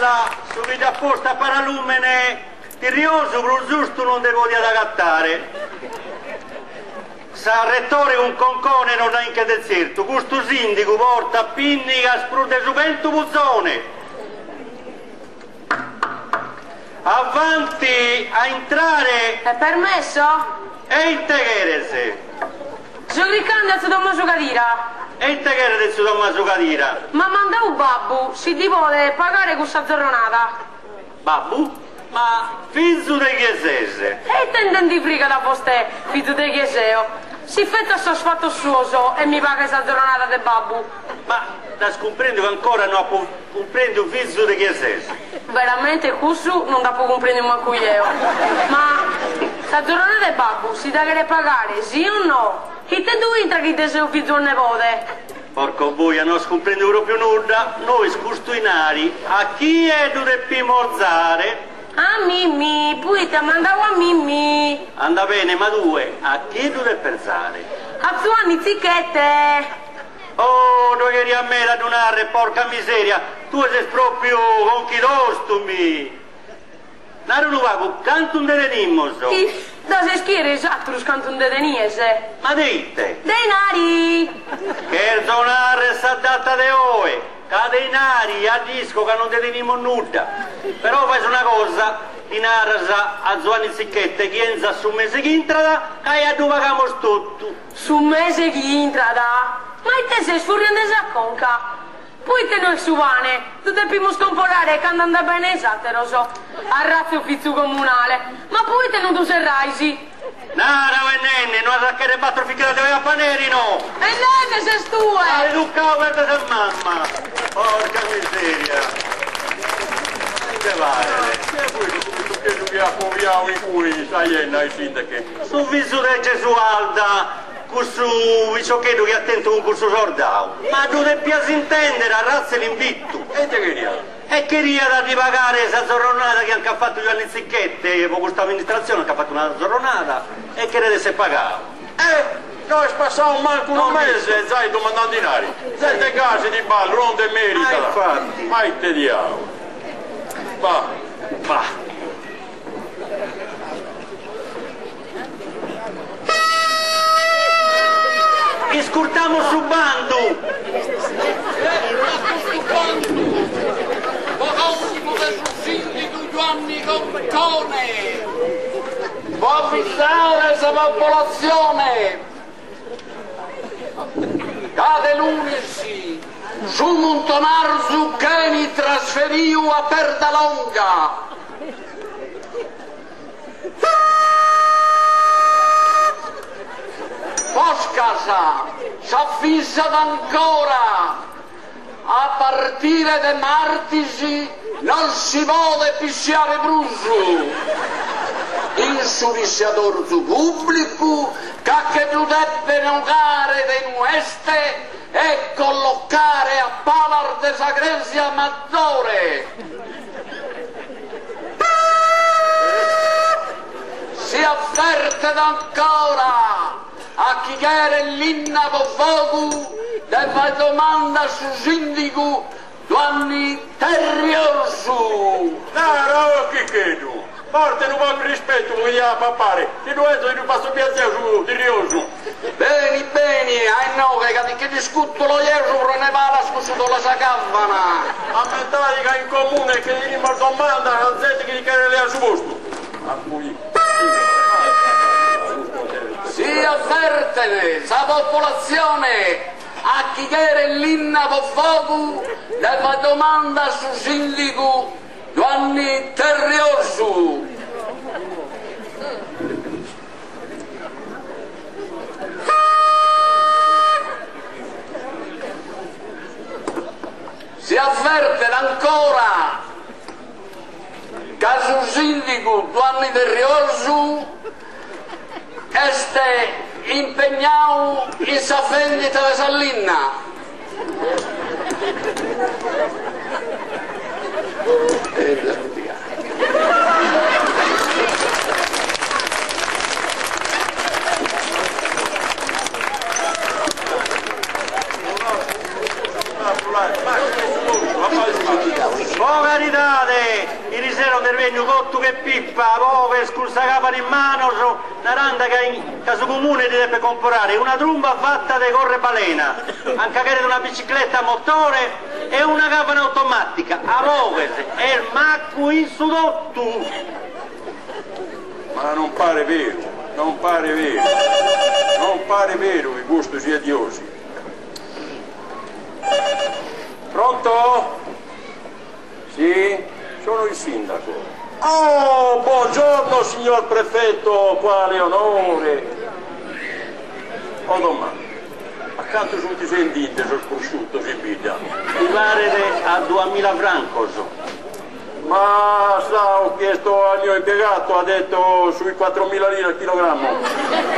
Alla, subito apposta a paralumene, ti rioso per giusto non devo di adattare. Sa rettore un concone non ha in che deserto, questo sindaco porta pinnica sprude subento puzzone. Avanti a entrare. È permesso? E in tegherese. Gioricando a Tommaso Cadira. E in tegherese su Tommaso Cadira. Ma manda un babbo, si ti vuole pagare questa giornata. Babbo? Ma figlio di chiesese. E te intendi friga da vostè, figlio di chieseo. Si fetta sto sfatto suoso e mi paga questa giornata del babbo. Ma da scomprendo che ancora non comprendo un figlio di chiesese. Veramente questo non da può comprendere manco io. Ma sta giornata del babbo si deve pagare, sì o no? Chi te due entra chi te sei un figlio o nepote? Porco boia, non scomprendo proprio nulla. Noi scustuinari, a chi è dove pimorzare? A Mimmi, poi ti mandavo a Mimmi. Anda bene, ma due, a chi dove pensare? A Zuanni Zicchette. Oh, tu eri a me radunare, porca miseria, tu sei proprio con chi dostumi. Naru nu vago, cantum de denimoso. Da se schiere esatto, cantum de deniese. Ma dite? Denari. Che zonare sa data de oe. Cadenari a disco che non te tenimo nulla. Però fai una cosa, ti narra a Giovanni Zicchette che entra su un mese che intrada e a tu pagamo tutto. Su un mese che intrada? Ma te sei sfuriando a conca. Poi te noi suvane, tu te primo scomporare che andando bene esatto, lo so. A razzo ufficio comunale. Ma poi te non tu sei raisi. Nara e nenne, non attaccare quattro ficche da paneri, no! E nenne sei tu, Ma educavo guarda da mamma! Porca miseria! Che vale? Che tu che appoviamo in cui sai e sindache. Su viso di Gesualda, questo viciocchetto che attento con questo sordao. Ma tu devi intendere, a razza l'invito. E te che diamo? E che ria da ripagare questa zorronata che anche ha fatto Giovanni Zicchette, con questa amministrazione che ha fatto una zorronata, e che ne si pagava. Noi spassiamo manco un mese, sai, domandando denari. Sette case di ballo, non te merita. Infatti. Ma te diamo. Va. Va. Scurtiamo su bando! Buonissimo del sindaco Giovanni Concone! Può fissare questa popolazione! Cade l'unici! Su Montonar Zuccheni trasferiu a Perdalonga! Poscasa s'affissa ancora a partire da martisi non si vuole pisciare brusu il suriciador su pubblico che tu debbe nogare de nueste e collocare a palar de sagresia maggiore si avverte ancora a chi era l'inna poco deve domanda su sindaco Giovanni Terriosu. No, che chiedo? Porta un po' di rispetto, vogliamo papare. Ti dovete non passo piacere su Terriosu. Bene, no, che discuto lo iesu per ne va la scusuto la sacavana. A mentare che in comune che gli domanda a gente che gli chiede lei su posto. A cui... Si avvertene, sa popolazione, a chi era l'inna poco, deve domanda su sindaco Giovanni Terriosu. Si avverte ancora che su sindaco Giovanni Terriosu este impegnato in sa vendita di Sallinna. Poveri cuidate, ieri sera un intervegno cotto che pippa, poi scusa capano in mano, una randa che su comune ti deve comprare, una tromba fatta di corre balena, anche che una bicicletta a motore e una capana automatica, a muoversi, e il macco in sudotto. Ma non pare vero, non pare vero, non pare vero che questo sia Diosi. Pronto? Sì, sono il sindaco. Oh, buongiorno signor prefetto, quale onore. Oh domani, accanto su ti sentite, sono sconosciuto, si piglia. Mi pare a 2000 francos. Ma sa, ho chiesto al mio impiegato, ha detto sui 4.000 lire al chilogrammo.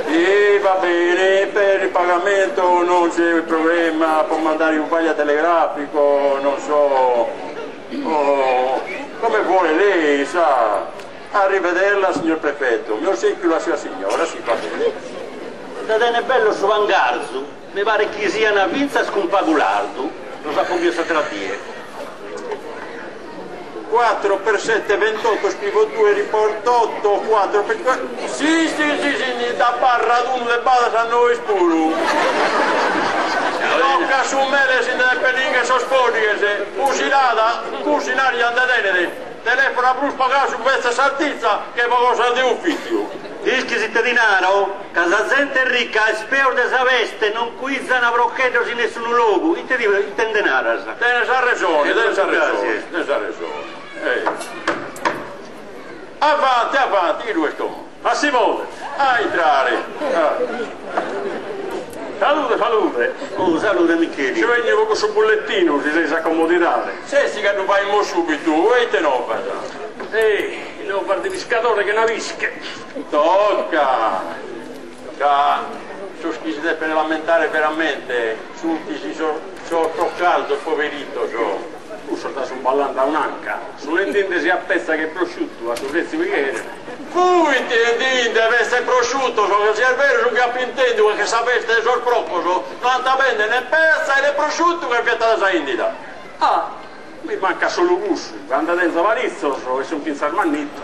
E va bene, per il pagamento non c'è problema, può mandare un foglio telegrafico, non so, come vuole lei, sa. Arrivederla signor prefetto, mi ossequio la sua signora, si va bene. Da te ne bello su Vangarzu, mi pare che sia una pinza scompagulardo, lo sa come io a dire. 4 per 7, 28, scrivo 2, riporto 8, 4 per 4. Sì, da barra ad uno le bada sanno voi spuru. Tocca su me si deve pedire sono sporche, cucinata, cucinare gli andatenere. Telefono a Bruce pagare su questa saltizza che va cosa di ufficio. Dischi cittadinaro, casa gente ricca e spero di sa veste, non quiza una brocchetta su nessun luogo, intende nara. Te ne sa ragione, te ne sa ragione. Avanti, avanti, due sto. Ma Simone, A entrare. salute. Oh, salute Michele. Ci vengo con questo bollettino, si resa accomodare. Se si che non fai mo subito, e te no fa. Devo fare di pescatore che ne vische. Tocca. Su chi si deve lamentare veramente, su chi si sono caldo, poverito, Tu sono stato ballando a un'anca, su un'intende si appezza che è prosciutto, a su prezzi che Fui intendente, deve essere prosciutto, che sia vero che appintendo, che sapeste sul proprio, non sta bene né pezza né prosciutto che è piatta da indita. Ah, mi manca solo gusto, quando dentro varizzo, e sono pinza al mannito.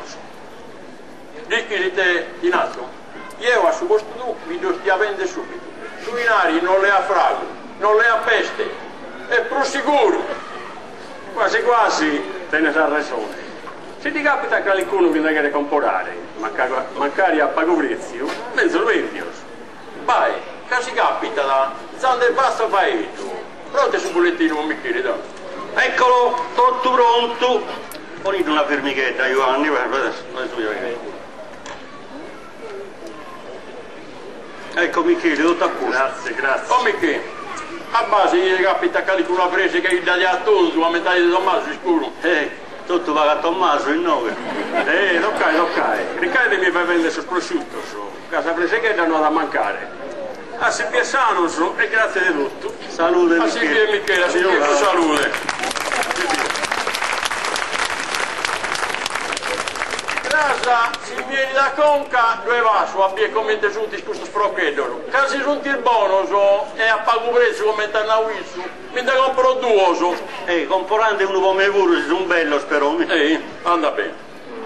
Dici di te in alto, io a su questo tu mi do stia vendere subito. Su in aria non le ha frago, non le ha peste, è più sicuro. Quasi quasi te ne sa ragione. Se ti capita che qualcuno vi deve comprare, magari a pago prezzo, mezzo lo vendi. Vai, che si capita da Zando e basta fai tu. Pronto sul bollettino Michele, dai. Eccolo, tutto pronto. Ponete una fermichetta, Giovanni, ecco Michele, tutto a posto. Grazie. Oh Michele. A base gli capita che una presa che gli dà gli attori sulla metà di Tommaso, sicuro. Tutto va a Tommaso il 9. Toccai. Riccardo mi fa vendere sul prosciutto, casa prese che non da mancare. A se piassano e grazie di tutto. Salute A sì Michele, signora, salute. Grasa, si viene da Conca, dove va su, abbia come giunti questo sprocchetto. Casi giunti il bonus e a pago prezzo come stanno a Wissu, mi da compro due. Comporante uno come pure, si sono bello spero. Anda bene.